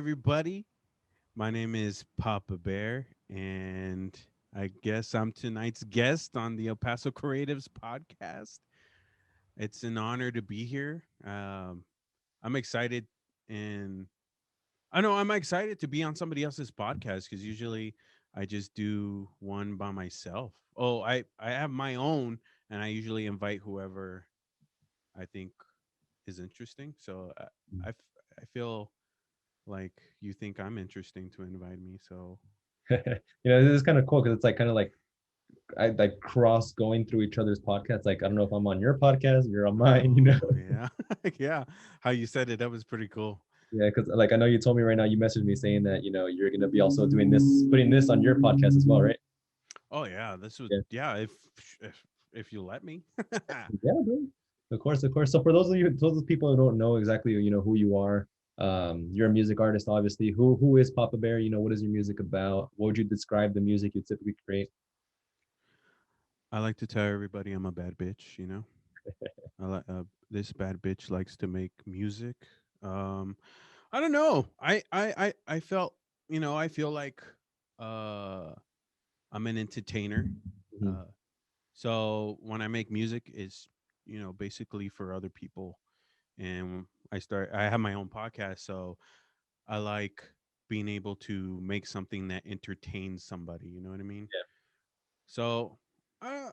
everybody. My name is Papa Bear, and I guess I'm tonight's guest on the El Paso Creatives podcast. It's an honor to be here. I'm excited, and I know I'm excited to be on somebody else's podcast because usually I just do one by myself. I have my own, and I usually invite whoever I think is interesting. I, f- I feel like you think I'm interesting to invite me. So This is kind of cool because it's like kind of like I like cross going through each other's podcasts. Like I don't know if I'm on your podcast, you're on mine. oh yeah, yeah. How you said it, that was pretty cool. Yeah, because like I know you told me right now, you messaged me saying that you're gonna be also doing this, putting this on your podcast as well, right? Oh yeah, this would Yeah, yeah. If you let me. yeah, bro. Of course, of course. So for those of you, those people who don't know exactly, who you are, you're a music artist, obviously. Who is Papa Bear? What is your music about? What would you describe the music you typically create? I like to tell everybody I'm a bad bitch. This bad bitch likes to make music. Um, I don't know. I felt I feel like uh I'm an entertainer. Mhm. Uh, so when I make music, is basically for other people, and I have my own podcast, so I like being able to make something that entertains somebody. You know what I mean? So uh,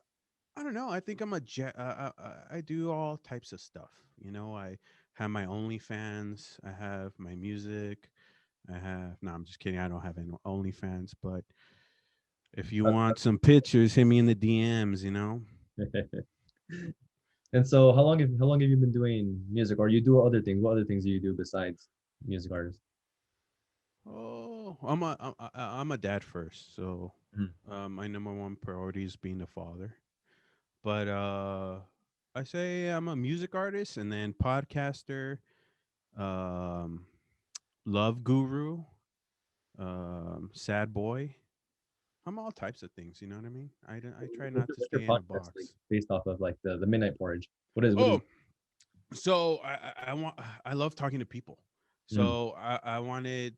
I don't know. I think I do all types of stuff. I have my OnlyFans. I have my music. I have no. I'm just kidding. I don't have any OnlyFans, but if you want some pictures, hit me in the DMs. And so, how long have you been doing music, or you do other things? What other things do you do besides music artist? Oh, I'm a dad first, so Mhm. my number one priority is being a father. But I say I'm a music artist and then podcaster, um, love guru, sad boy. I'm all types of things. You know what I mean? I try What not to is your stay in a podcast like box. based off of like the Midnight Porridge? What is Oh, so I love talking to people. mm, So I wanted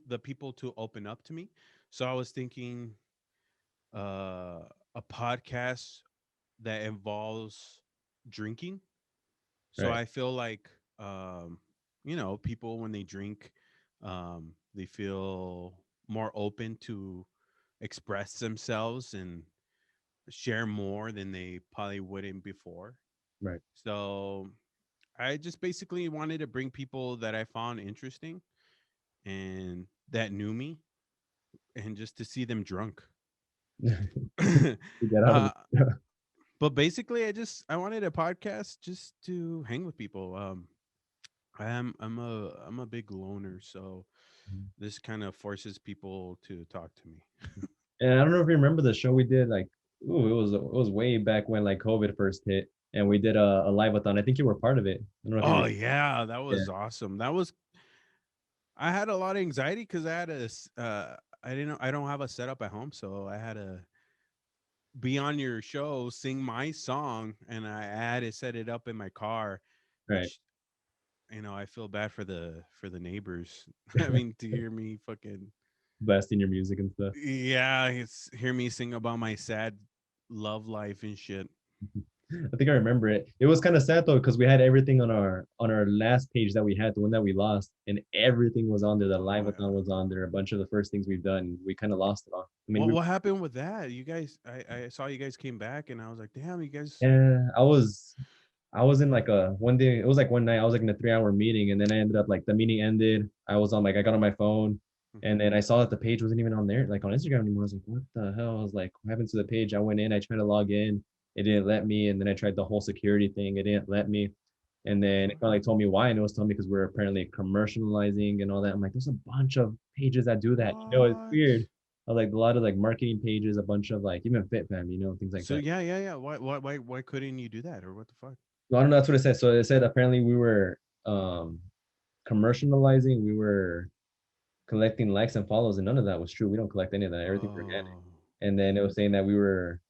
the people to open up to me. So I was thinking a podcast that involves drinking. So right? I feel like people when they drink, they feel more open to express themselves and share more than they probably wouldn't before. Right. So I just basically wanted to bring people that I found interesting and that knew me, and just to see them drunk. You get out of uh, it. but basically, I wanted a podcast just to hang with people. I'm a big loner, so this kind of forces people to talk to me. And I don't know if you remember the show we did. Like, ooh, it was way back when like COVID first hit, and we did a live-a-thon. I think you were part of it. I don't know if you Oh remember. yeah, that Yeah. was awesome. I had a lot of anxiety because I don't have a setup at home, so I had to be on your show, sing my song, and I had to set it up in my car, Right. which I feel bad for the neighbors. I mean, to hear me fucking Blasting your music and stuff. yeah, hear me sing about my sad love life and shit. I think I remember it. It was kind of sad though because we had everything on our last page that we had, the one that we lost, and everything was on there. The Oh live-a-thon yeah. was on there. A bunch of the first things we've done, we kind of lost it all. I mean, What happened with that? You guys, I saw you guys came back, and I was like, damn, you guys. yeah, I was in like a one day. It was like one night. I was like in a 3-hour meeting, and then I ended up like the meeting ended. I got on my phone, Mhm. and then I saw that the page wasn't even on there, like on Instagram anymore. I was like, what the hell? I was like, what happened to the page? I went in, I tried to log in, it didn't let me, and then I tried the whole security thing, it didn't let me, and then it What? kind of like told me why, and it was telling me because we're apparently commercializing and all that. I'm like, there's a bunch of pages that do that. It's What? weird. I was like a lot of like marketing pages, a bunch of like even FitFam, things like So that. yeah, yeah, yeah. Why couldn't you do that, or what the fuck? I don't know. That's what it said. So it said apparently we were um commercializing. We were collecting likes and follows, and none of that was true. We don't collect any of that. Everything's organic. Oh, And then it was saying that we were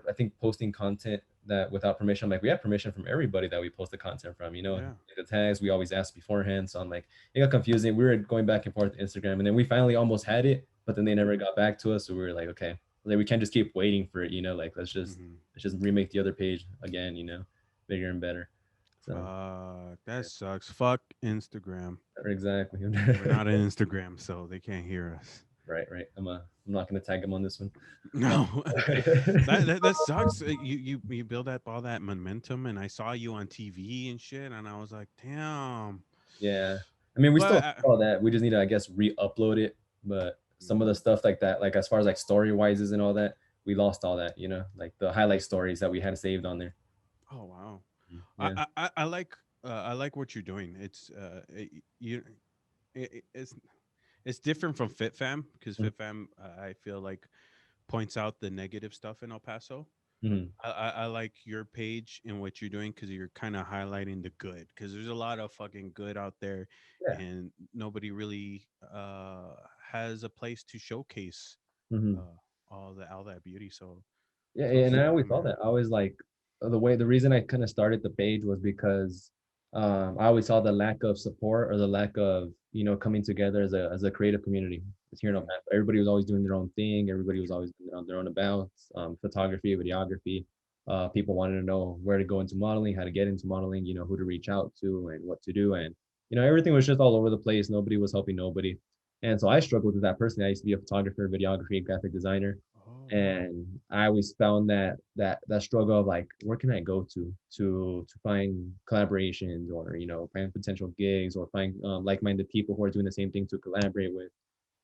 I think posting content that without permission. I'm like, we have permission from everybody that we post the content from, Yeah. the tags we always ask beforehand. So I'm like, it got confusing. We were going back and forth Instagram, and then we finally almost had it, but then they never got back to us. So we were like, okay, like we can't just keep waiting for it, like Mm-hmm. let's just remake the other page again, bigger and better. So Fuck, that sucks. Fuck Instagram. exactly. We're not on Instagram, so they can't hear us. Right, right. I'm not gonna tag him on this one. Uh, No, that sucks. You build up all that momentum, and I saw you on TV and shit, and I was like, damn. Yeah. I mean, we still But have all that. We just need to, I guess, re-upload it. But some of the stuff like that, like as far as like story wises and all that, we lost all that, like the highlight stories that we had saved on there. oh wow, Yeah. I like what you're doing. You it's different from FitFam because Mhm. FitFam I feel like points out the negative stuff in El Paso. Mhm. I like your page and what you're doing because you're kind of highlighting the good because there's a lot of fucking good out there Yeah. and nobody really has a place to showcase Mhm. uh, all that beauty. Yeah, So and I fuck always saw man. that. I always like the reason I kind of started the page was because I always saw the lack of support or the lack of coming together as a creative community. It's here in El Hmm. Paso. Everybody was always doing their own thing. Everybody was always on their own about photography, videography. People wanted to know where to go into modeling, how to get into modeling, who to reach out to, and what to do, and everything was just all over the place. Nobody was helping nobody, and so I struggled with that personally. I used to be a photographer, videography, graphic designer, Oh wow. and I always found that struggle of like, where can I go to find collaborations, or find potential gigs, or find like-minded people who are doing the same thing to collaborate with.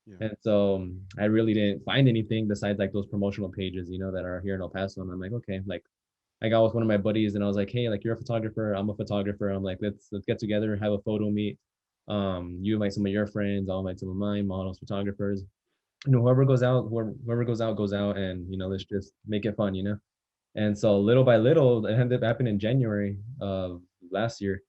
Yeah. And so I really didn't find anything besides like those promotional pages, that are here in El Paso. And I'm like, okay, like I got with one of my buddies, and I was like, hey, like you're a photographer, I'm a photographer. I'm like, let's get together, have a photo meet. You invite some of your friends, I'll invite some of mine, models, photographers. Whoever goes out, and let's just make it fun. And so little by little, it ended up happening in January of last year,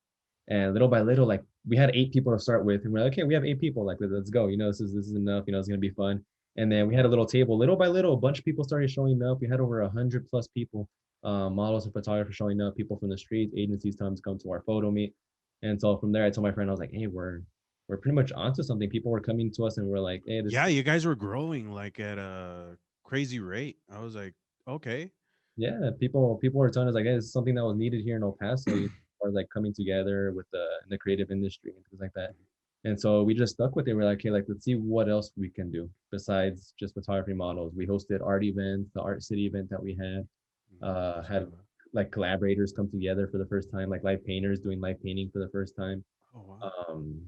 and little by little, like we had 8 people to start with, and we're like, okay, we have 8 people, like let's go. This is enough. It's gonna be fun. And then we had a little table. Little by little, a bunch of people started showing up. We had over 100 plus people, models and photographers showing up, people from the streets, agencies telling to come to our photo meet. And so from there, I told my friend, I was like, hey, we're pretty much onto something. People were coming to us, and we're like, hey, Yeah, this, you guys were growing like at a crazy rate. I was like, okay. yeah, people were telling us like, hey, this is something that was needed here in El Paso, or like coming together with the creative industry and things like that. And so we just stuck with it. We're like, okay, like let's see what else we can do besides just photography models. We hosted art events, the Art City event that we I saw had that. like collaborators come together for the first time, like live painters doing live painting for the first time. Oh wow. Um,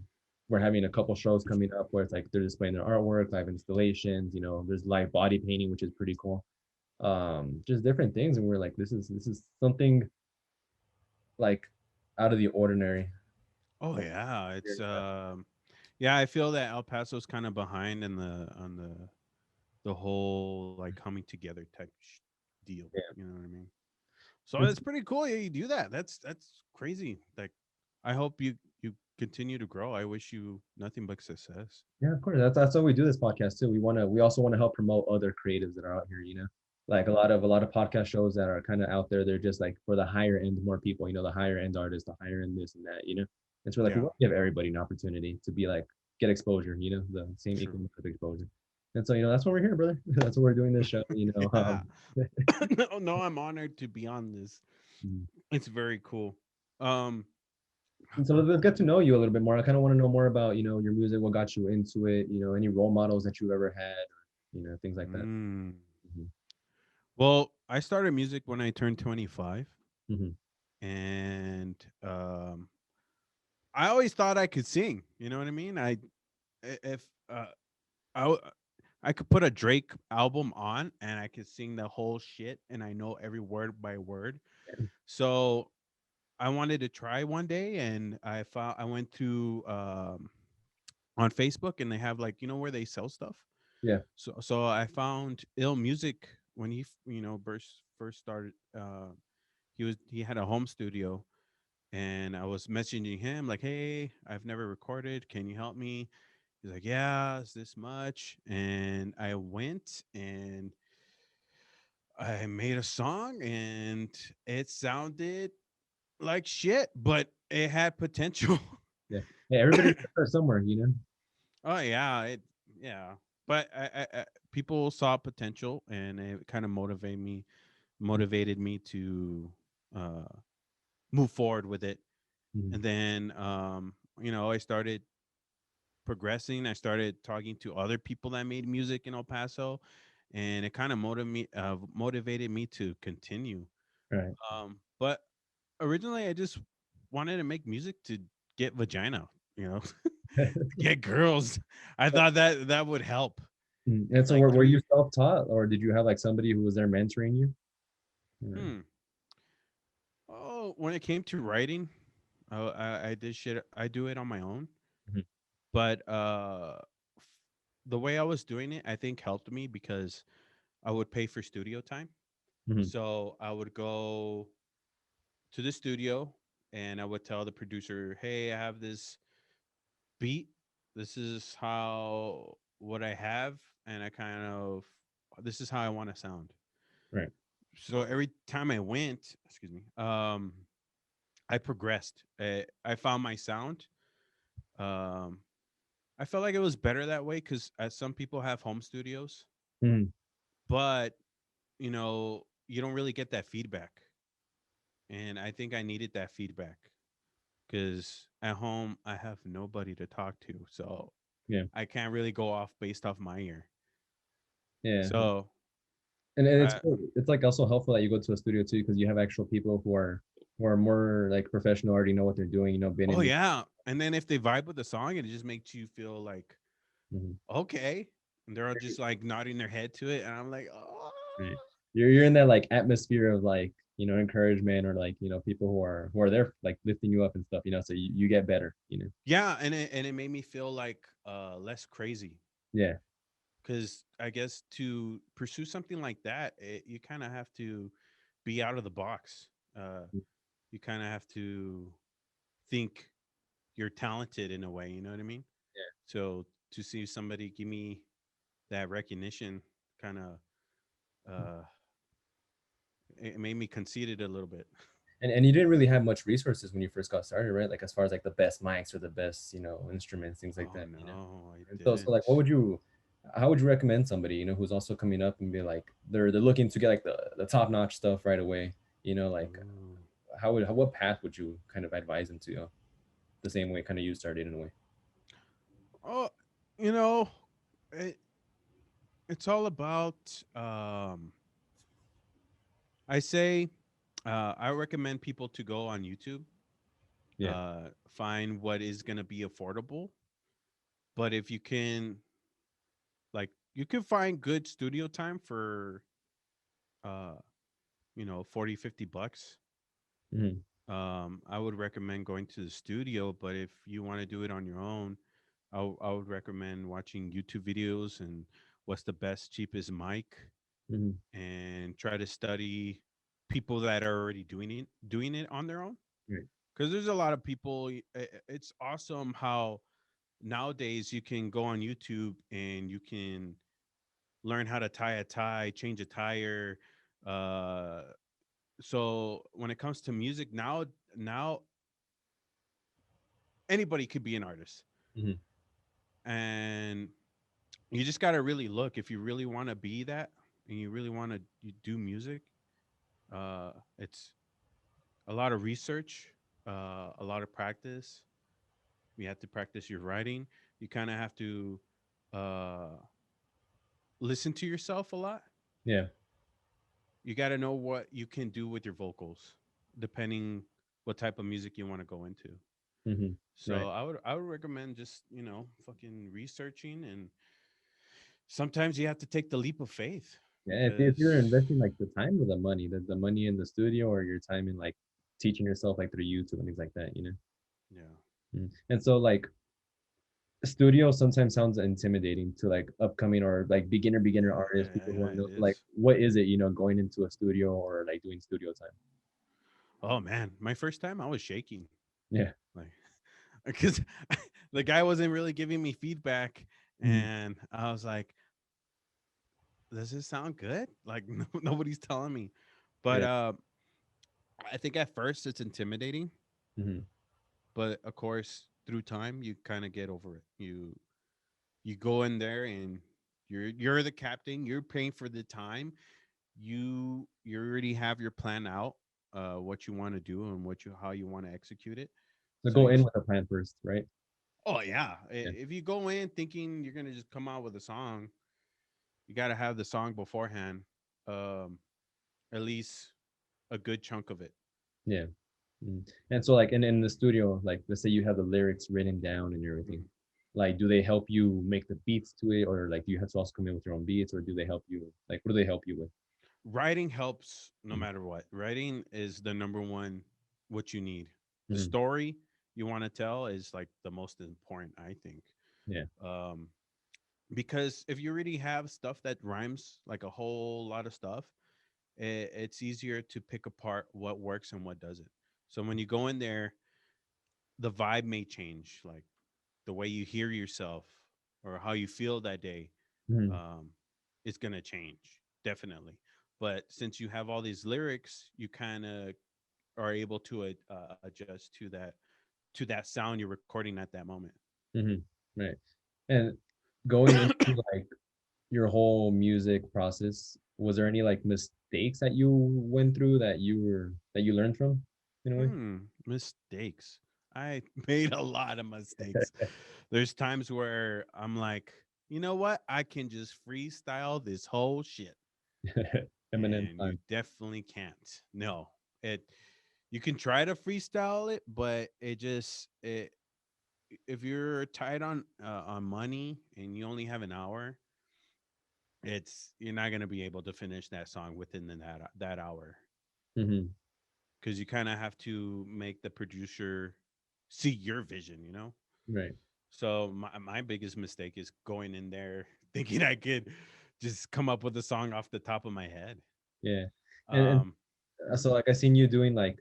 we're having a couple shows coming up where it's like they're displaying their artwork, live installations. There's live body painting, which is pretty cool. Just different things, and we're like, this is something like out of the ordinary. Oh yeah, yeah, I feel that El Paso's kind of behind in the whole like coming together type deal. Yeah. You know what I mean? So It's, it's pretty cool. Yeah, you do that. That's crazy. Like, I hope you continue to grow. I wish you nothing but success. yeah, of course. That's why we do this podcast too. We also want to help promote other creatives that are out here, like Hmm. a lot of podcast shows that are kind of out there. They're just like for the higher end, more people, the higher end artists, the higher end this and that. And so like we Yeah, want to give everybody an opportunity to be like get exposure, the same true. equal amount of exposure. And so, that's what we're here, brother. That's what we're doing this show, Yeah. No, no, I'm honored to be on this. It's very cool. Um, And so let's get to know you a little bit more. I kind of want to know more about, your music, what got you into it, any role models that you ever had, or, things like that. mm. Hmm. Well, I started music when I turned 25, Hmm. and I always thought I could sing. You know what I mean? If I w- I could put a Drake album on and I could sing the whole shit and I know every word by word. So I wanted to try one day and I went to on Facebook and they have like where they sell stuff. Yeah. So I found Ill Music when first started he had a home studio and I was messaging him like, "Hey, I've never recorded. Can you help me?" He's like, "Yeah, it's this much." And I went and I made a song and it sounded like shit, but it had potential. Yeah. Yeah, everybody starts somewhere, you know. Oh yeah, yeah. But people saw potential, and it kind of motivated me to uh, move forward with it. Mhm. And then I started progressing. I started talking to other people that made music in El Paso, and it kind of motivated me to continue. Right. But originally, I just wanted to make music to get vagina, you know, to get girls. I thought that that would help. And so Like were through you self-taught or did you have like somebody who was there mentoring you? Or- hmm. Oh, when it came to writing, I did shit. I do it on my own, Mhm. but the way I was doing it, I think helped me because I would pay for studio time. Mhm. So I would go to the studio and I would tell the producer, "Hey, I have this beat. This is how what I have, and I kind of this is how I want to sound." Right. So every time I went, excuse me, I progressed. I found my sound. Um, I felt like it was better that way because some people have home studios, Mhm. but you don't really get that feedback, and I think I needed that feedback because at home I have nobody to talk to, so Yeah. I can't really go off based off my ear. Yeah. So And it's I cool. It's like also helpful that you go to a studio too because you have actual people who are more like professional, already know what they're doing, you know, been oh in the yeah, and then if they vibe with the song, it just makes you feel like Mhm. okay, and they're all just like nodding their head to it, and I'm like, oh Right. You're in that like atmosphere of like, you know, encouragement or like, you know, people who are there like lifting you up and stuff, you know, so you get better, you know. yeah, and it made me feel like less crazy Yeah. because I guess to pursue something like that, you kind of have to be out of the box. You kind of have to think you're talented in a way. You know what I mean? So to see somebody give me that recognition, kind of, uh, it made me conceited a little bit. And you didn't really have much resources when you first got started, right? Like as far as like the best mics or the best, you know, instruments, things like Oh that, you know. no, I And so like what didn't. would you how would you recommend somebody, you know, who's also coming up and be like they're looking to get like the top-notch stuff right away, you know, like Ooh. what path would you kind of advise them to, you know, the same way kind of you started in a way? Oh, you know, it, it's all about. I say, I recommend people to go on YouTube, Yeah. find what is going to be affordable. But if you can, like, you can find good studio time for, uh, 40, $50. Hmm. I would recommend going to the studio, but if you want to do it on your own, I would recommend watching YouTube videos and what's the best, cheapest mic, Hmm. and try to study people that are already doing it on their own. Right. Because there's a lot of people. It's awesome how nowadays you can go on YouTube and you can learn how to tie a tie, change a tire. Uh, so when it comes to music now anybody could be an artist, Hmm. and you just got to really look if you really want to be that and you really want to do music. It's a lot of research, a lot of practice. You have to practice your writing. You kind of have to uh, listen to yourself a lot. Yeah. You got to know what you can do with your vocals, depending what type of music you want to go into. Hmm. So Right. I would recommend just fucking researching, and sometimes you have to take the leap of faith Yeah, if you're because investing like the time or the money, the money in the studio or your time in like teaching yourself like through YouTube and things like that, you know. yeah. And so like studio sometimes sounds intimidating to like upcoming or like beginner artists, people who Yeah, are it like, is. what is it, you know, going into a studio or like doing studio time? Oh man, my first time I was shaking, Yeah. like because the guy wasn't really giving me feedback, Mhm. and I was like, does this sound good? Like nobody's telling me. But Yeah. I think at first it's intimidating, Hmm. but of course through time you kind of get over it. You go in there and you're the captain. You're paying for the time. You already have your plan out, what you want to do and what you how you want to execute it. So So go you in just, with a plan first, right? oh yeah, Yeah. if you go in thinking you're gonna just come out with a song, you got to have the song beforehand, um, at least a good chunk of it. Yeah. And so like in the studio, like let's say you have the lyrics written down and everything. Mhm. Like, do they help you make the beats to it, or like do you have to also come in with your own beats, or do they help you? Like, what do they help you with? Writing helps no Mhm. matter what. Writing is the number one what you need. The Mhm. story you want to tell is like the most important, I think. Yeah. Um, because if you already have stuff that rhymes, like a whole lot of stuff, it's easier to pick apart what works and what doesn't. So when you go in there, the vibe may change, like the way you hear yourself or how you feel that day, Mhm. um, is gonna change definitely. But since you have all these lyrics, you kind of are able to adjust to that sound you're recording at that moment. Mhm. Right. And going into like your whole music process, was there any like mistakes that you went through that you learned from in a way? Mistakes. I made a lot of mistakes. There's times where I'm like, you know what? I can just freestyle this whole shit. Eminem And you time. definitely can't. No. It you can try to freestyle it, but it if you're tight on money and you only have an hour, it's you're not gonna be able to finish that song within that hour Hmm. because you kind of have to make the producer see your vision, you know. Right. So my biggest mistake is going in there thinking I could just come up with a song off the top of my head. Yeah. And Um, so like I seen you doing like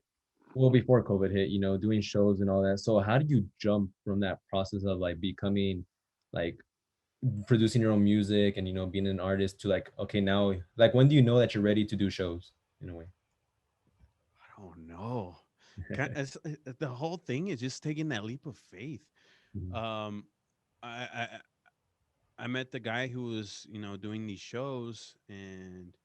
well before COVID hit, you know, doing shows and all that. So how did you jump from that process of like becoming like producing your own music and you know being an artist to like okay now like when do you know that you're ready to do shows in a way? I don't know. The whole thing is just taking that leap of faith. Mhm. Um, I, I I met the guy who was doing these shows, and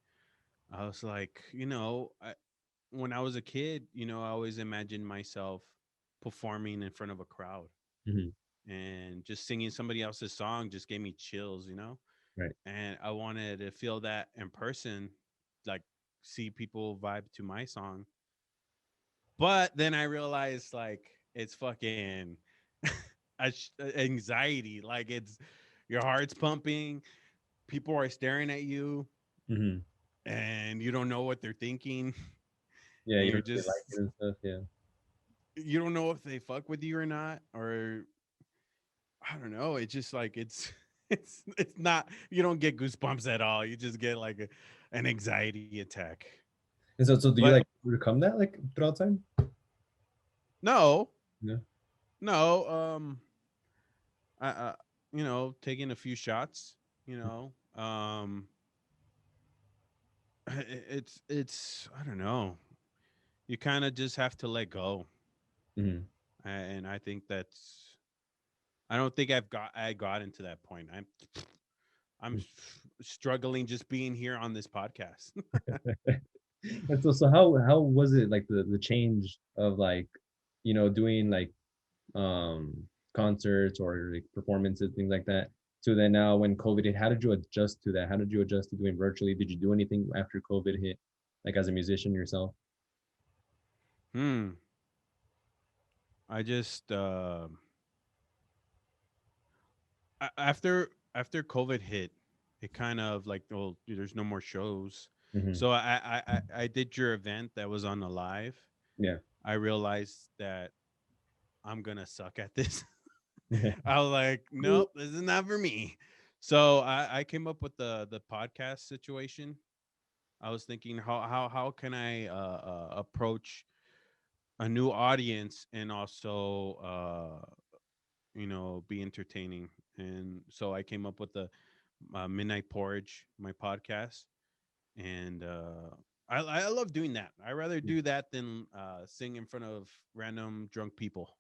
I was like, when I was a kid, I always imagined myself performing in front of a crowd, Mhm. and just singing somebody else's song just gave me chills. Right. And I wanted to feel that in person, like see people vibe to my song. But then I realized like it's fucking anxiety. Like it's your heart's pumping, people are staring at you, Hmm. and you don't know what they're thinking, Yeah, and you you're don't really like just it and stuff. Yeah. you don't know if they fuck with you or not, or I don't know. It's just like it's not. You don't get goosebumps at all. You just get like an anxiety attack. And so do you But like overcome that like throughout time? no, Yeah. no. I taking a few shots. You know, it's I don't know. You kind of just have to let go, Hmm. and I think that's. I don't think I got into that point. I'm struggling just being here on this podcast. And so how was it like the change of like you know doing like um concerts or like performances things like that so then now when COVID hit, how did you adjust to that? How did you adjust to doing virtually? Did you do anything after COVID hit like as a musician yourself? Hmm. I just after COVID hit, it kind of like, well, there's no more shows. Hmm. So I did your event that was on the live. Yeah. I realized that I'm gonna suck at this. I was like, nope, this is not for me. So I came up with the podcast situation. I was thinking how can I approach a new audience and also be entertaining. And so I came up with Midnight Porridge, my podcast, and I love doing that. I rather do that than sing in front of random drunk people.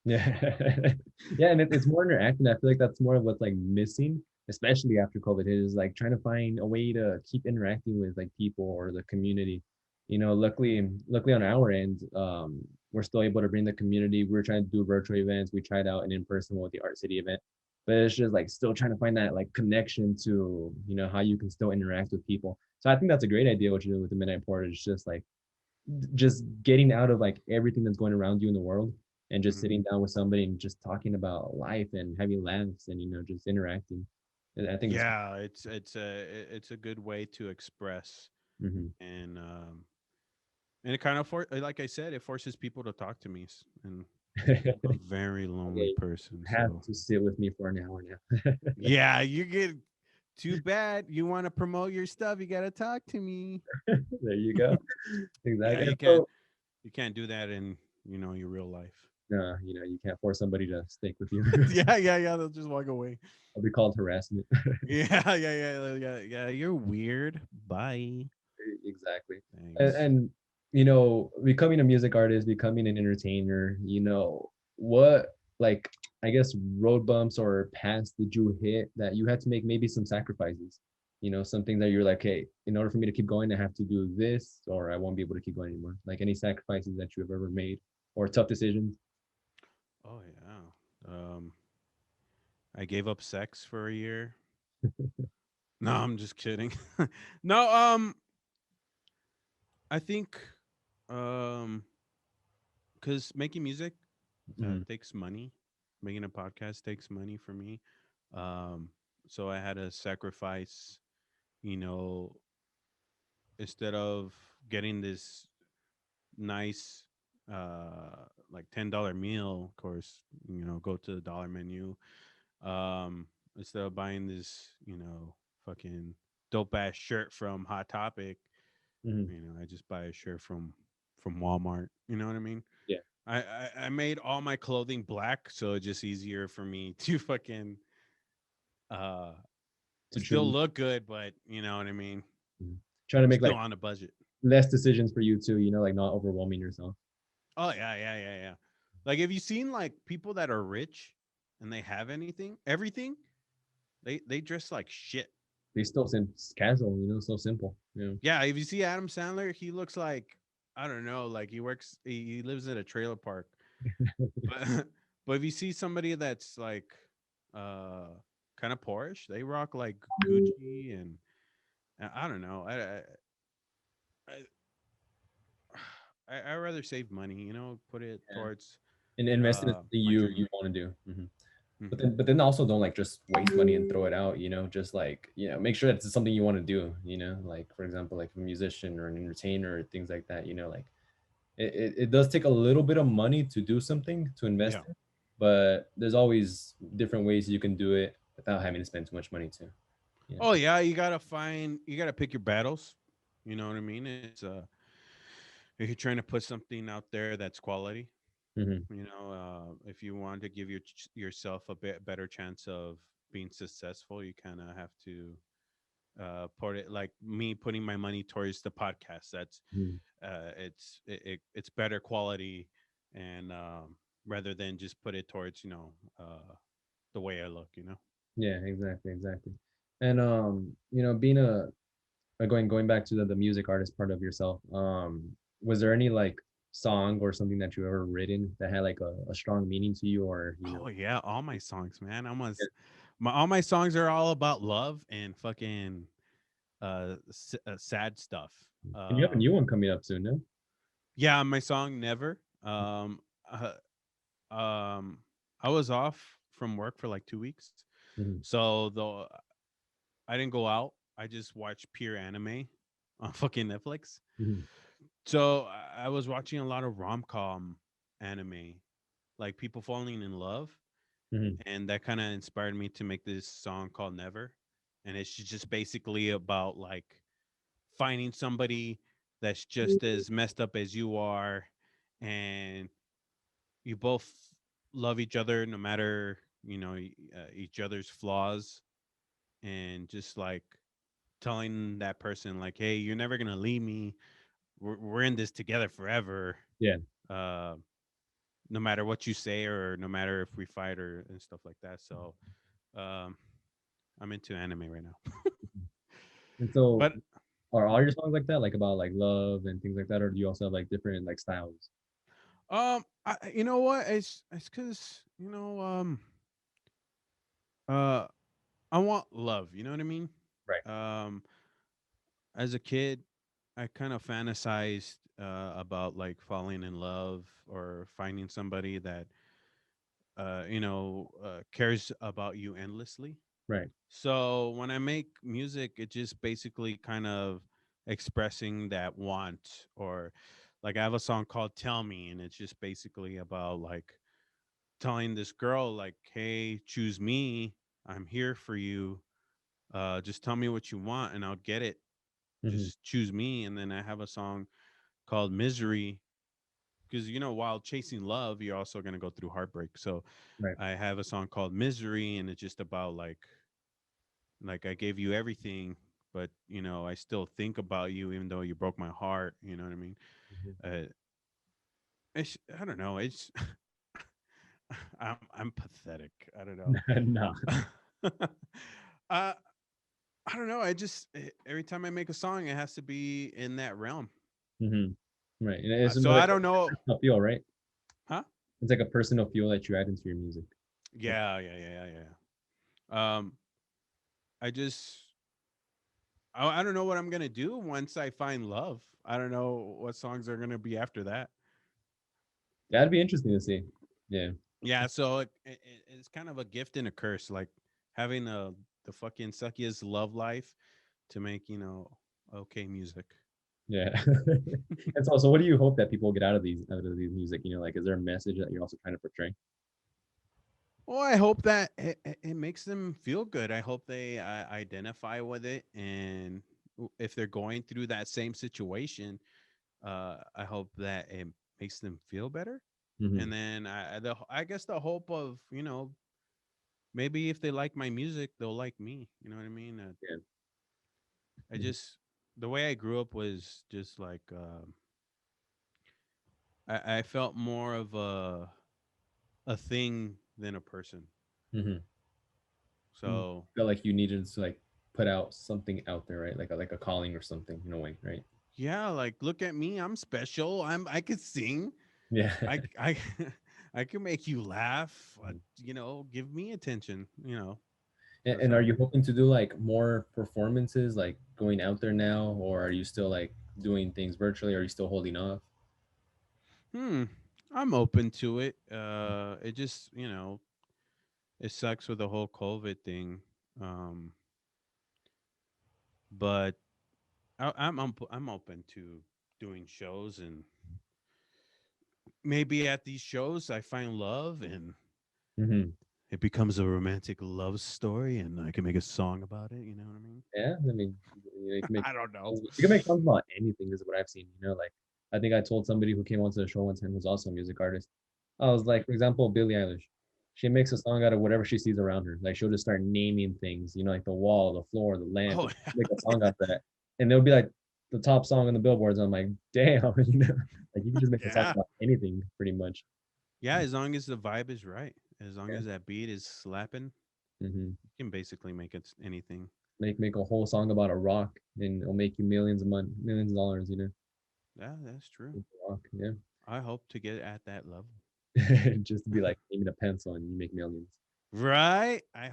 Yeah. Yeah, and it's more interacting. I feel like that's more of what's like missing, especially after COVID hit, is like trying to find a way to keep interacting with like people or the community. Luckily on our end, we're still able to bring the community. We're trying to do virtual events. We tried out an in-person one with the Art City event, but it's just like still trying to find that like connection to, how you can still interact with people. So I think that's a great idea what you're doing with the Midnight Portage. It's just like just getting out of like everything that's going around you in the world and just Mhm. sitting down with somebody and just talking about life and having laughs and just interacting. And I think it's Yeah, it's a good way to express, mhm. and it kind of like I said, it forces people to talk to me, and I'm a very lonely Okay, you person. have So to sit with me for an hour now. yeah, you get too bad. You want to promote your stuff, you got to talk to me. There you go. Yeah, Exactly. And so, you can't do that in your real life. you can't force somebody to stick with you. Yeah. They'll just walk away. It'll be called harassment. Yeah. You're weird. Bye. Exactly. And, Thanks. and becoming a music artist, becoming an entertainer, what like I guess road bumps or paths did you hit that you had to make maybe some sacrifices? Some things that you're like, hey, in order for me to keep going, I have to do this, or I won't be able to keep going anymore. Like any sacrifices that you have ever made or tough decisions. Oh yeah. I gave up sex for a year. No, I'm just kidding. No, I think um cuz making music Mm-hmm. takes money. Making a podcast takes money for me. Um so I had to sacrifice, you know, instead of getting this nice like $10 meal, of course, go to the dollar menu. Um Instead of buying this, fucking dope ass shirt from Hot Topic, Mm-hmm. I just buy a shirt from Walmart. You know what I mean? Yeah. I made all my clothing black, so it's just easier for me to fucking uh To still choose, look good, but you know what I mean. trying to I'm make still like on a budget. less decisions for you too, like not overwhelming yourself. Oh yeah. Like, have you seen like people that are rich and they have everything, they dress like shit. They still seem casual, so simple. Yeah, if you see Adam Sandler, he looks like, I don't know, like he lives in a trailer park. But but if you see somebody that's like uh kind of poorish, they rock like Gucci and I don't know. I I rather save money, put it Yeah. towards And invest in something my you dream. want to do. But Hmm. then also don't like just waste money and throw it out. Just like make sure it's something you want to do. Like for example, like a musician or an entertainer or things like that. Like it does take a little bit of money to do something to invest Yeah. in, but there's always different ways you can do it without having to spend too much money too. Oh yeah, you gotta pick your battles. You know what I mean? It's if you're trying to put something out there that's quality, Hmm. if you want to give yourself a bit better chance of being successful, you kind of have to put it like me putting my money towards the podcast. That's it's better quality, and rather than just put it towards the way I look. Yeah, exactly. And being going back to the music artist part of yourself, was there any like song or something that you ever written that had like a strong meaning to you or Oh yeah, all my songs, man. yeah. All my songs are all about love and fucking sad stuff. And you have a new Um, one coming up soon, no? yeah, my song Never. Uh, um, I was off from work for like 2 weeks, Mhm, so though I didn't go out, I just watched pure anime on fucking Netflix. mhm, So I was watching a lot of rom com anime, like people falling in love, mhm. and that kind of inspired me to make this song called Never. And it's just basically about like finding somebody that's just as messed up as you are, and you both love each other no matter each other's flaws, and just like telling that person like, hey, you're never gonna leave me. We're in this together forever. Yeah. Uh, no matter what you say or no matter if we fight or and stuff like that. So um, I'm into anime right now. And so, But are all your songs like that, like about like love and things like that, or do you also have like different like styles? you know what? It's because uh, I want love. You know what I mean? Right. Um, as a kid, I kind of fantasized about like falling in love or finding somebody that cares about you endlessly. Right. So when I make music, it just basically kind of expressing that want, or like I have a song called Tell Me, and it's just basically about like telling this girl like, hey, choose me. I'm here for you. Just tell me what you want and I'll get it. Hmm. Just choose me. And then I have a song called Misery, because while chasing love, you're also going to go through heartbreak. So Right. I have a song called Misery, and it's just about like I gave you everything, but I still think about you even though you broke my heart. You know what I mean? uh I don't know, it's I'm pathetic. I don't know. No. uh I don't know, every time I make a song it has to be in that realm. Hmm. Right. And it's So more I like don't know. a personal feel, right? Huh? It's like a personal feel that you add into your music. Yeah. I just I don't know what I'm gonna do once I find love. I don't know what songs are gonna be after that. That'd be interesting to see. Yeah. Yeah, so it's kind of a gift and a curse, like having the fucking suckiest love life to make okay music. Yeah. And so, what do you hope that people get out of these music? Like, is there a message that you're also trying to portray? Well, I hope that it makes them feel good. I hope they identify with it, and if they're going through that same situation, I hope that it makes them feel better. Hmm. And then I guess the hope of maybe if they like my music, they'll like me. You know what I mean? Yeah. I just the way I grew up was just like I felt more of a thing than a person. Hmm. So Felt like you needed to like put out something out there, right? Like a calling or something in a way, right? yeah, like look at me, I'm special. I could sing. Yeah. I I can make you laugh. Give me attention. And are So you hoping to do like more performances, like going out there now, or are you still like doing things virtually? Are you still holding off? hmm, I'm open to it. It just it sucks with the whole COVID thing. Um, but I'm open to doing shows, and maybe at these shows I find love and Hmm. it becomes a romantic love story and I can make a song about it. You know what I mean? Yeah, I mean, you can make I don't know. you can make songs about anything. Is what I've seen. Like I think I told somebody who came onto the show one time who's also a music artist. I was like, for example, Billie Eilish. She makes a song out of whatever she sees around her. Like she'll just start naming things, like the wall, the floor, the lamp, Oh, make a song out of that. And it'll be like the top song on the billboards. I'm like, damn, like you can just make a song yeah. about anything pretty much. Yeah, as long as the vibe is right, as long Yeah. as that beat is slapping, Hmm. you can basically make it anything. Make a whole song about a rock and it'll make you millions of money, millions of dollars, Yeah, that's true. rock, yeah. I hope to get at that level. Just to be like aiming a pencil and you make millions. Right? I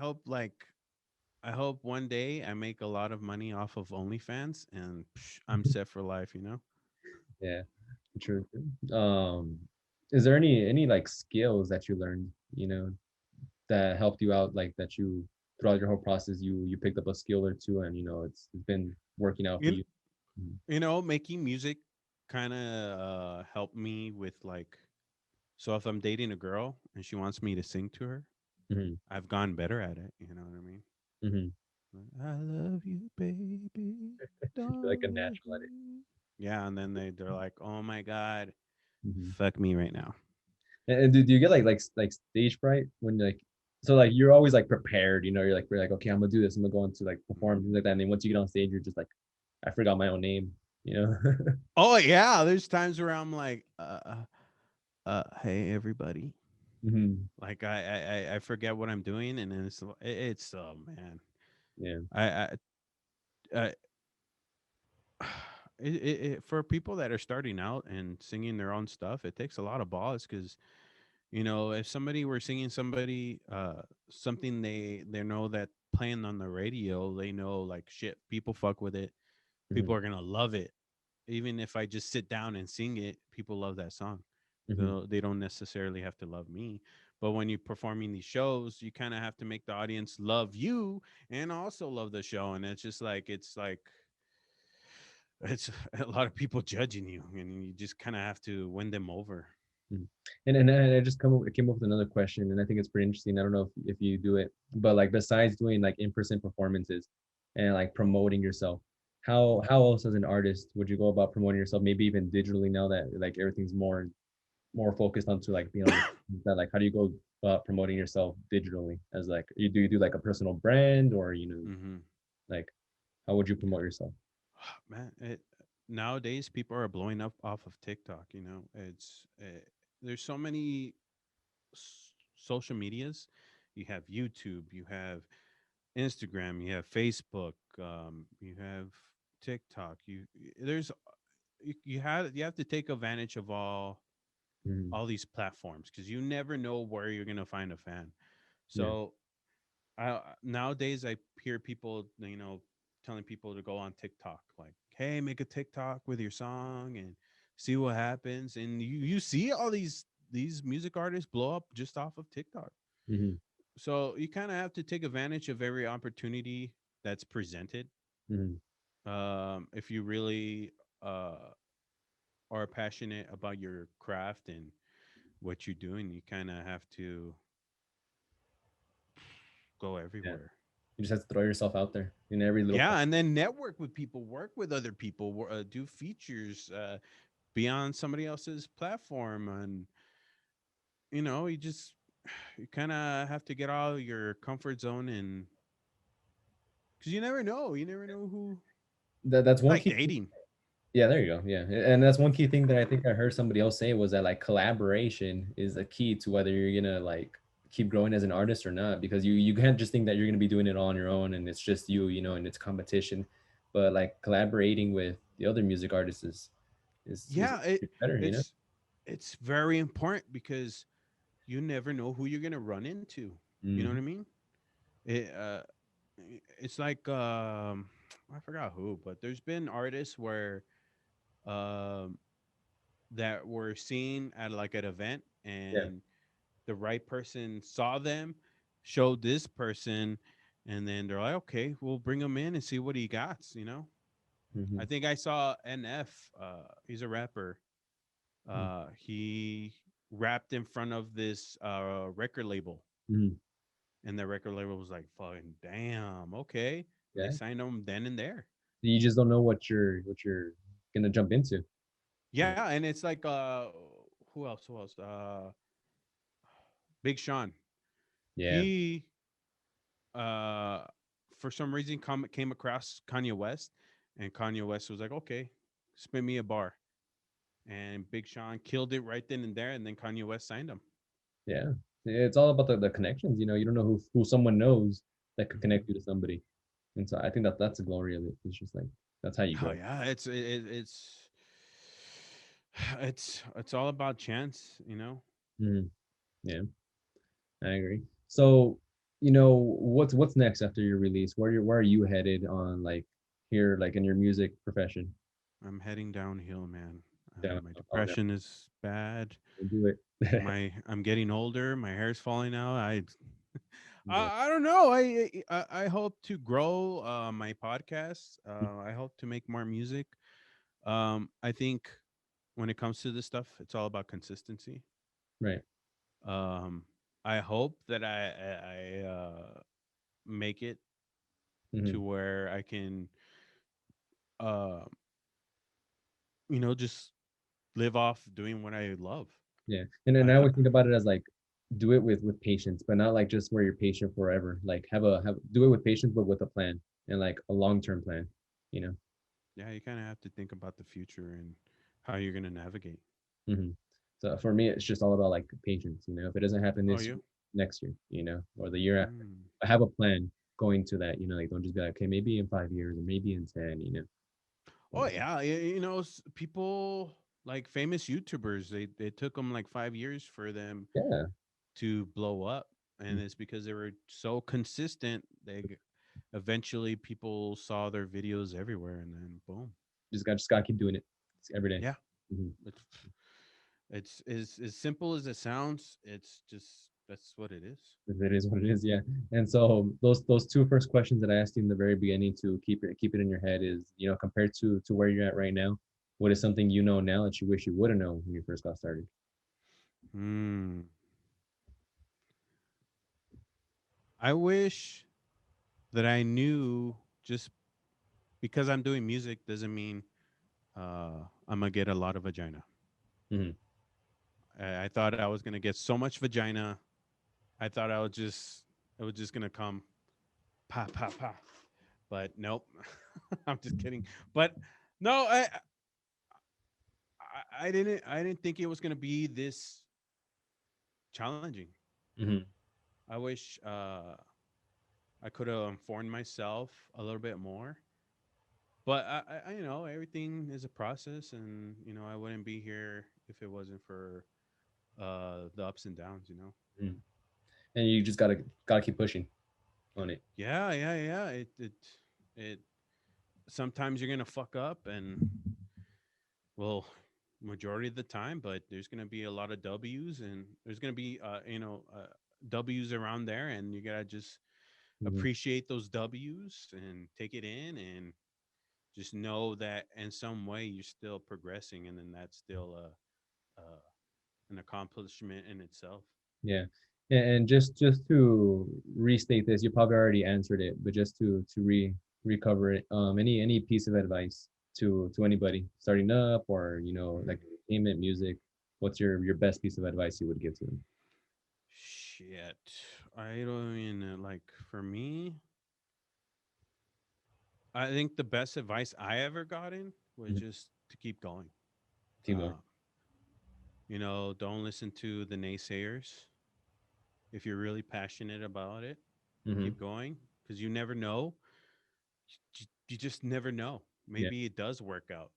hope one day I make a lot of money off of OnlyFans and I'm set for life, you know? Yeah, true. Is there any like skills that you learned, that helped you out, like that you throughout your whole process you picked up a skill or two and it's been working out for You, you? Mhm. making music kind of helped me with like, so if I'm dating a girl and she wants me to sing to her, Mhm. I've gone better at it. You know what I mean? Mhm. I love you, baby. You're like a Don't let natural at it. me. Yeah, and then they're like, "Oh my god, Mhm. fuck me right now." And do you get like stage fright when like So like you're always like prepared, you're like, okay, I'm gonna do this. I'm gonna go into like Mhm. perform things like that. And then once you get on stage, you're just like, I forgot my own name, you know? Oh yeah, there's times where I'm like, hey everybody, Hmm. like I forget what I'm doing, and then it's oh man, Yeah. I I for people that are starting out and singing their own stuff, it takes a lot of balls because if somebody were singing somebody something they know that playing on the radio, they know like shit, people fuck with it, Hmm. people are gonna love it. Even if I just sit down and sing it, people love that song. Hmm. They don't necessarily have to love me. But when you're performing these shows, you kind of have to make the audience love you and also love the show. And it's just like it's a lot of people judging you, and you just kind of have to win them over. Hmm. And I just came up with another question, and I think it's pretty interesting. I don't know if you do it, but like besides doing like in-person performances and like promoting yourself, how else as an artist would you go about promoting yourself? Maybe even digitally now that like everything's more focused onto like being on your that like how do you go about promoting yourself digitally as like you do like a personal brand or Hmm. like how would you promote yourself? Man, nowadays people are blowing up off of TikTok. There's so many social medias. You have YouTube, you have Instagram, you have Facebook, you have TikTok. You have to take advantage of Mm-hmm. all these platforms because you never know where you're gonna find a fan. Yeah. So nowadays I hear people, telling people to go on TikTok, like, hey, make a TikTok with your song and see what happens. And you see all these music artists blow up just off of TikTok. Mm-hmm. So you kind of have to take advantage of every opportunity that's presented. Mm-hmm. If you really are passionate about your craft and what you're doing, you kind of have to go Yeah. everywhere. You just have to throw yourself out there in every little Yeah, and then network with people, work with other people, do features, be on somebody else's platform, and you just you kind of have to get out of your comfort zone, and because you never know who. that's It's one like key. dating. Yeah, there you go. Yeah. And that's one key thing that I think I heard somebody else say was that like collaboration is a key to whether you're gonna like keep growing as an artist or not, because you can't just think that you're gonna be doing it all on your own and it's just you, and it's competition. But like collaborating with the other music artists is Yeah, better. it's it's very important because you never know who you're gonna run into. You know what I Hmm. mean? It, it's like I forgot who, but there's been artists where um that were seen at like an event, Yeah. and the right person saw them, showed this person, and then they're like, okay, we'll bring him in and see what he got. I Hmm. think I saw NF. He's a rapper. He rapped in front of this record label, Hmm. and the record label was like, fucking damn, okay. And they Yeah. signed him then and there. You just don't know what you're gonna jump into. Yeah. Yeah, and it's like who else? Who else? Big Sean. Yeah. He uh for some reason came across Kanye West, and Kanye West was like, "Okay, spin me a bar." And Big Sean killed it right then and there, and then Kanye West signed him. Yeah. It's all about the connections. You don't know who someone knows that could Hmm. connect you to somebody. And so I think that's the glory of it. It's just like that's how you Oh grow. yeah, it's all about chance. Mhm. Yeah, I agree. So, what's next after your release? Where are you headed on like here, like in your music profession? I'm heading downhill, man. Down, My all down. depression is bad. Do it. I'm getting older. My hair's falling out. Yeah. I don't know. I hope to grow my podcast. I hope to make more music. I think when it comes to this stuff, it's all about consistency. Right. Um, I hope that I make it to Hmm. where I can, uh, just live off doing what I love. Yeah. And then I, I I always think about it as like do it with patience, but not like just where you're patient forever. Like have do it with patience, but with a plan and like a long-term plan, you know. Yeah, you kind of have to think about the future and how you're gonna navigate. hmm So for me, it's just all about like patience. You know, if it doesn't happen Oh, this year, you? next year, you know, or the year after, Mm. I have a plan going to that. You know, like don't just be like, okay, maybe in 5 years or maybe in 10. You know. Oh yeah, people like famous YouTubers. They took them like 5 years for them Yeah, to blow up, and it's because they were so consistent. Eventually people saw their videos everywhere, and then boom. just gotta keep doing it every day. Yeah, Mm-hmm. it's it's as simple as it sounds. It's just that's what it is. It is what it is, yeah. And so those two first questions that I asked you in the very beginning to keep it in your head is, you know, compared to where you're at right now, what is something you know now that you wish you would have known when you first got started? Hmm. I wish that I knew, just because I'm doing music doesn't mean I'm gonna get a lot of vagina. Mm-hmm. I thought I was gonna get so much vagina. I thought it was just gonna come pa pa pa. But nope. I'm just kidding. But no, I didn't think it was gonna be this challenging. Mm-hmm. I wish I could have informed myself a little bit more. But everything is a process, and I wouldn't be here if it wasn't for the ups and downs. Mm-hmm. And you just gotta keep pushing on it. Yeah, yeah, yeah. It sometimes you're gonna fuck up, and well, majority of the time, but there's gonna be a lot of W's, and there's gonna be W's around there, and you gotta just Mm-hmm. appreciate those W's and take it in, and just know that in some way you're still progressing, and then that's still an accomplishment in itself. Yeah. And just to restate this, you probably already answered it, but just to recover it, any piece of advice to anybody starting up or you know like Mm. entertainment, music, what's your best piece of advice you would give to them? Shit, I don't mean like for me. I think the best advice I ever gotten was Mhm. just to keep going. Keep going. Uh, don't listen to the naysayers. If you're really passionate about it, Mm-hmm. keep going, because you never know. You just never know. Yeah. Maybe it does work out.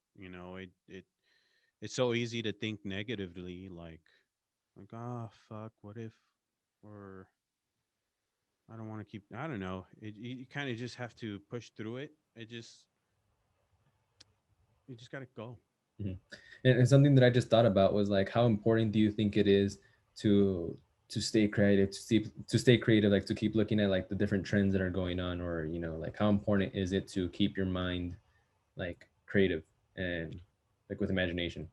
It's so easy to think negatively, like, oh fuck, what if, or I don't want to keep. I don't know. You kind of just have to push through it. You just gotta go. Mhm. And something that I just thought about was like, how important do you think it is to to stay creative, to stay creative, like to keep looking at like the different trends that are going on, or you know, like how important is it to keep your mind like creative and like with imagination?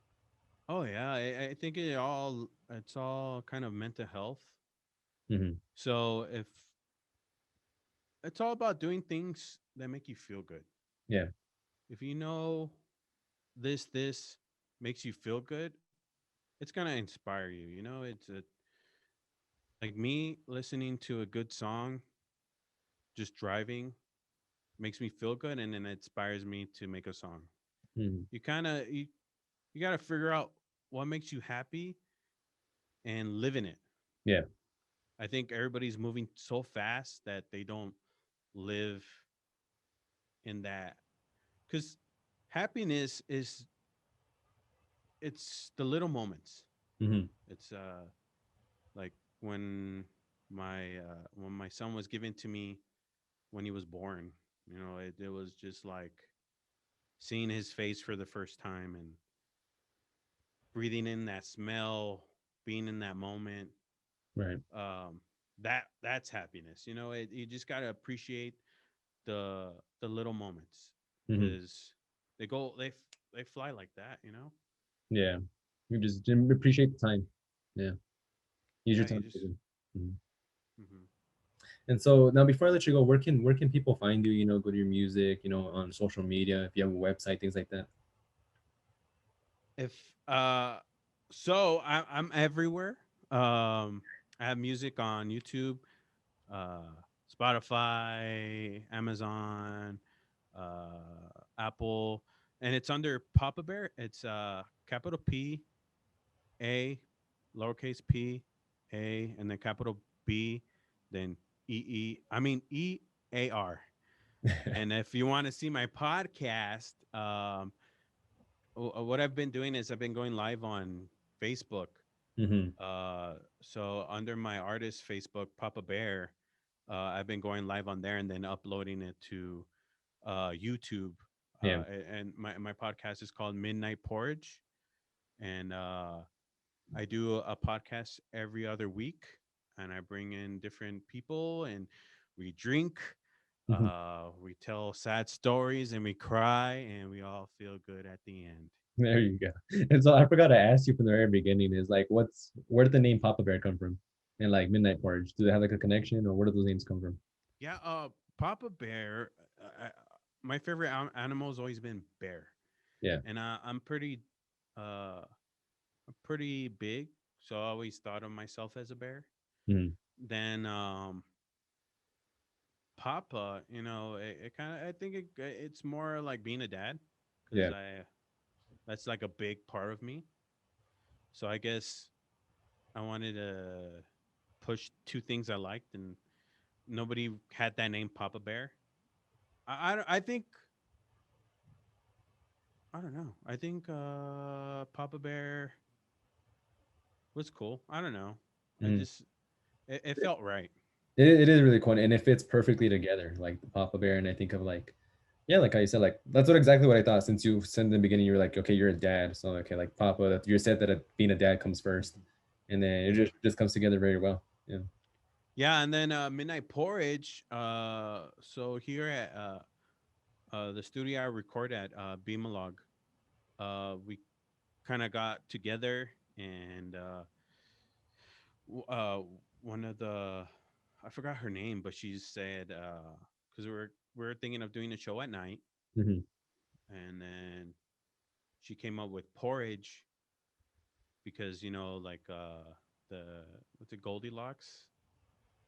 Oh yeah, I think it's all kind of mental health. Hmm So if it's all about doing things that make you feel good. Yeah, If you know this makes you feel good, it's gonna inspire you. Like me listening to a good song, just driving makes me feel good, and then it inspires me to make a song. hmm You got to figure out what makes you happy and live in it. yeah, I think everybody's moving so fast that they don't live in that, because happiness is it's the little moments. hmm It's like when my son was given to me when he was born. It was just like seeing his face for the first time and breathing in that smell, being in that moment. right, Um, that's happiness. You just gotta appreciate the the little moments, hmm because they fly like that. yeah. You just appreciate the time. Yeah, use your Yeah, you time. just. Mhm. Mhm. And so now, before I let you go, where can people find you? You know, go to your music. You know, on social media, if you have a website, things like that. If so I'm everywhere. Um I have music on YouTube, uh, Spotify, Amazon, Apple, and it's under Papa Bear. It's capital P A, lowercase p, A, and then capital B, then EAR. And if you want to see my podcast, what I've been doing is I've been going live on Facebook. Hmm. So under my artist Facebook, Papa Bear, I've been going live on there and then uploading it to YouTube. Yeah. And my podcast is called Midnight Porridge, and I do a podcast every other week, and I bring in different people, and we drink, Mhm. we tell sad stories, and we cry, and we all feel good at the end. There you go. And so I forgot to ask you from the very beginning is like, where did the name Papa Bear come from? And like Midnight Porridge, do they have like a connection or where do those names come from? Yeah, Papa Bear. My favorite animal has always been bear, Yeah. and uh, I'm pretty big, so I always thought of myself as a bear. Mhm. Then Papa, it kind of I think it's more like being a dad because Yeah. I that's like a big part of me. So I guess I wanted to push two things I liked, and nobody had that name Papa Bear. I think I don't know. I think Papa Bear was cool. I don't know. I Mhm. just it felt right. It is really cool and it fits perfectly together, like the Papa Bear. And I think of like, yeah, like how you said, like that's what exactly what I thought. Since you said in the beginning, you were like, okay, you're a dad, so okay, like Papa, that you said that being a dad comes first, and then it Yeah. just comes together very well. Yeah. Yeah, and then Midnight Porridge. So here at the studio I record at, Beamalog, we kind of got together, and one of the I forgot her name, but she said because we are thinking of doing a show at night, Hmm. and then she came up with porridge because like the what's it, Goldilocks,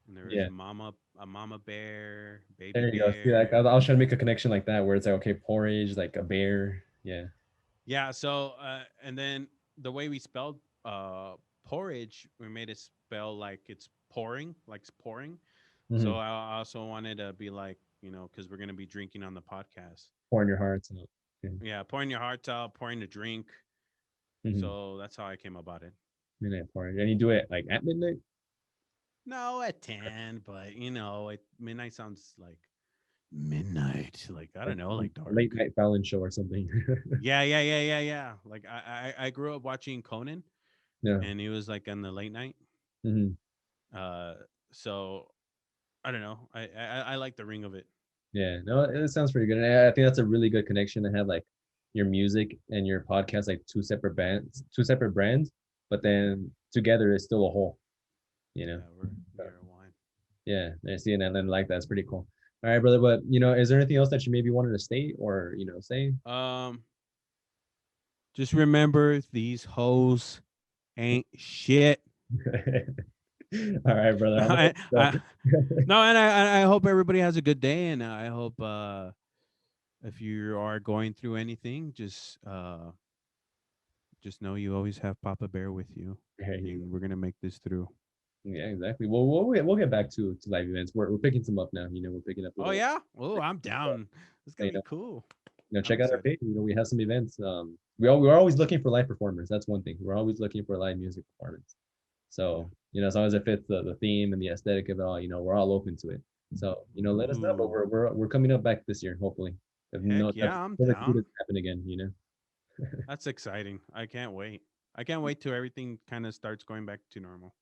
and there was Yeah. a mama bear, baby There you go. See, like bear. I was trying to make a connection like that, where it's like, okay, porridge, like a bear. Yeah. Yeah, so and then the way we spelled porridge, we made it spell like it's pouring, like it's pouring. So Hmm. I also wanted to be like, because we're gonna be drinking on the podcast. Pouring your hearts out. Yeah. Yeah, pouring your hearts out, pouring the drink. Hmm. So that's how I came about it. Midnight porridge, and you do it like at midnight. No, at 10, but midnight sounds like midnight. Like I Like don't know, like late dark. night Fallon show or something. Yeah, yeah, yeah, yeah, yeah. Like I grew up watching Conan, Yeah. and he was like on the late night. Hmm. Uh, so I don't know. I like the ring of it. Yeah. No, it sounds pretty good, and I think that's a really good connection to have, like your music and your podcast, like two separate brands, but then together it's still a whole. You know. Yeah, we are one. Yeah, I see, and then like that's pretty cool. All right, brother. But is there anything else that you maybe wanted to state or say? Um, just remember these hoes ain't shit. All right, brother. I'm gonna let I, you I, go. no, and I hope everybody has a good day, and I hope if you are going through anything, just know you always have Papa Bear with you, There you go. and we're gonna make this through. Yeah, exactly. Well, we'll get back to live events. We're picking some up now. We're picking up Oh little. yeah, oh I'm down. It's gonna You be know, cool. I'm check out our excited. page. We have some events. We're always looking for live performers. That's one thing. We're always looking for live music performance. Yeah. So as long as it fits the theme and the aesthetic of it all, we're all open to it. So let us know. But Ooh, we're coming up back this year, hopefully. If no, heck yeah, I'm if it down. doesn't happen again. That's exciting. I can't wait. I can't wait till everything kind of starts going back to normal.